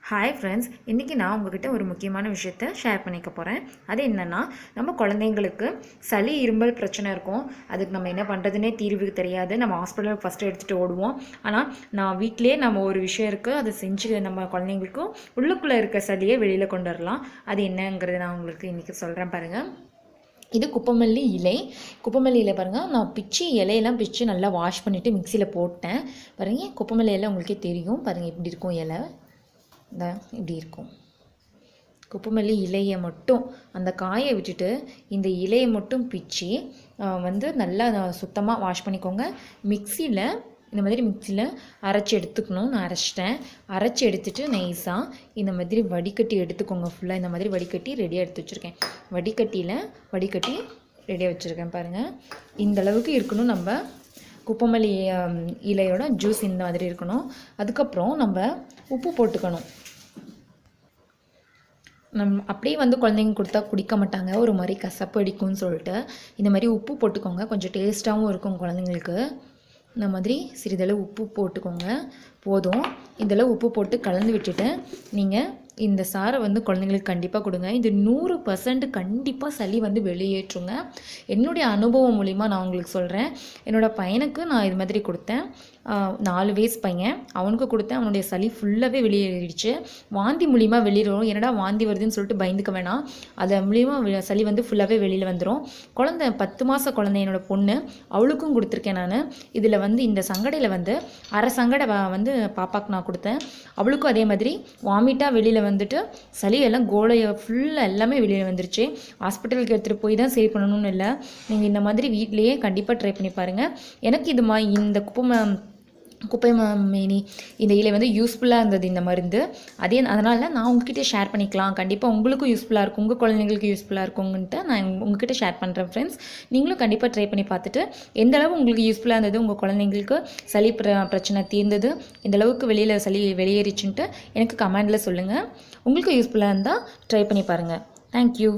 Hi friends, இன்றைக்கி நான் உங்ககிட்ட ஒரு முக்கியமான விஷயத்த ஷேர் பண்ணிக்க போகிறேன். அது என்னென்னா, நம்ம குழந்தைங்களுக்கு சளி இருமல் பிரச்சனை இருக்கும். அதுக்கு நம்ம என்ன பண்ணுறதுனே தீர்வு தெரியாது. நம்ம ஹாஸ்பிட்டலுக்கு ஃபஸ்ட்டு எடுத்துகிட்டு ஓடுவோம். ஆனால் நான் வீட்டிலே நம்ம ஒரு விஷயம் இருக்குது, அதை செஞ்சு நம்ம குழந்தைங்களுக்கும் உள்ளுக்குள்ளே இருக்க சளியை வெளியில் கொண்டு வரலாம். அது என்னங்கிறது நான் உங்களுக்கு இன்றைக்கி சொல்கிறேன் பாருங்கள். இது குப்பமல்லி இலை. குப்பமல்லி இலை பாருங்கள், நான் இலையெல்லாம் பிச்சு நல்லா வாஷ் பண்ணிவிட்டு மிக்சியில் போட்டேன். பாருங்கள், குப்பமல்லி இலை உங்களுக்கே தெரியும். பாருங்கள் எப்படி இருக்கும் இலை. இப்படி இருக்கும். குப்பமல்லி இலையை மட்டும் அந்த காயை விட்டுட்டு இந்த இலையை மட்டும் பிச்சு நல்லா சுத்தமாக வாஷ் பண்ணிக்கோங்க. மிக்சியில் இந்த மாதிரி மிக்சியில் அரைச்சி எடுத்துக்கணும். நான் அரைச்சி எடுத்துகிட்டு நைஸாக இந்த மாதிரி வடிகட்டி எடுத்துக்கோங்க. ஃபுல்லாக இந்த மாதிரி வடிகட்டி ரெடியாக எடுத்து வச்சுருக்கேன். வடிகட்டி ரெடியாக வச்சுருக்கேன் பாருங்கள். இந்த அளவுக்கு இருக்கணும். நம்ம குப்பமல்லி இலையோட ஜூஸ் இந்த மாதிரி இருக்கணும். அதுக்கப்புறம் நம்ம உப்பு போட்டுக்கணும். அப்படியே குழந்தைங்க கொடுத்தா குடிக்க மாட்டாங்க, ஒரு மாதிரி கசப்பு அடிக்கும்னு சொல்லிட்டு இந்த மாதிரி உப்பு போட்டுக்கோங்க. கொஞ்சம் டேஸ்ட்டாகவும் இருக்கும் குழந்தைங்களுக்கு. இந்த மாதிரி சிறிதளவு உப்பு போட்டுக்கோங்க. போதும். இதெல்லாம் உப்பு போட்டு கலந்து விட்டுட்டு நீங்கள் இந்த சாரை குழந்தைங்களுக்கு கண்டிப்பாக கொடுங்க. இது 100% கண்டிப்பாக சளி வெளியேற்றுங்க. என்னுடைய அனுபவம் மூலிமா நான் உங்களுக்கு சொல்கிறேன். என்னோடய பையனுக்கு நான் இது மாதிரி கொடுத்தேன். 4 வயசு பையன், அவனுக்கு கொடுத்தேன். அவனுடைய சளி ஃபுல்லாகவே வெளியேறிடுச்சு. வாந்தி மூலிமா வெளியிடும். என்னடா வாந்தி வருதுன்னு சொல்லிட்டு பயந்துக்க வேணாம். அதை மூலிமா சளி ஃபுல்லாகவே வெளியில் வந்துடும். குழந்தை 10 மாத குழந்தை, என்னோடய பொண்ணு, அவளுக்கும் கொடுத்துருக்கேன் நான். இதில் இந்த சங்கடையில் அரை சங்கடை பாப்பாவுக்கு நான் கொடுத்தேன். அவளுக்கும் அதே மாதிரி வாமிட்டாக வெளியில் சளியெல்லாம் கோலையை ஃபுல்லாக எல்லாமே வெளியில் வந்துருச்சு. ஹாஸ்பிட்டலுக்கு எடுத்துகிட்டு போய் தான் சரி பண்ணணும்னு இல்லை. நீங்கள் இந்த மாதிரி வீட்லேயே கண்டிப்பாக ட்ரை பண்ணி பாருங்கள். எனக்கு இந்த குப்பை மேனி இந்த இலை யூஸ்ஃபுல்லாக இருந்தது இந்த மருந்து. அதனால் நான் உங்ககிட்ட ஷேர் பண்ணிக்கலாம். கண்டிப்பாக உங்களுக்கும் யூஸ்ஃபுல்லாக இருக்கும், உங்கள் குழந்தைங்களுக்கு யூஸ்ஃபுல்லாக இருக்கும்ன்ட்டு நான் உங்ககிட்ட ஷேர் பண்ணுறேன் ஃப்ரெண்ட்ஸ். நீங்களும் கண்டிப்பாக ட்ரை பண்ணி பார்த்துட்டு எந்தளவு உங்களுக்கு யூஸ்ஃபுல்லாக இருந்தது, உங்கள் குழந்தைங்களுக்கு சளி பிரச்சனை தீர்ந்தது, எந்தளவுக்கு வெளியில் சளி வெளியேறிச்சுன்ட்டு எனக்கு கமெண்டில் சொல்லுங்கள். உங்களுக்கு யூஸ்ஃபுல்லாக இருந்தால் ட்ரை பண்ணி பாருங்கள். தேங்க்யூ.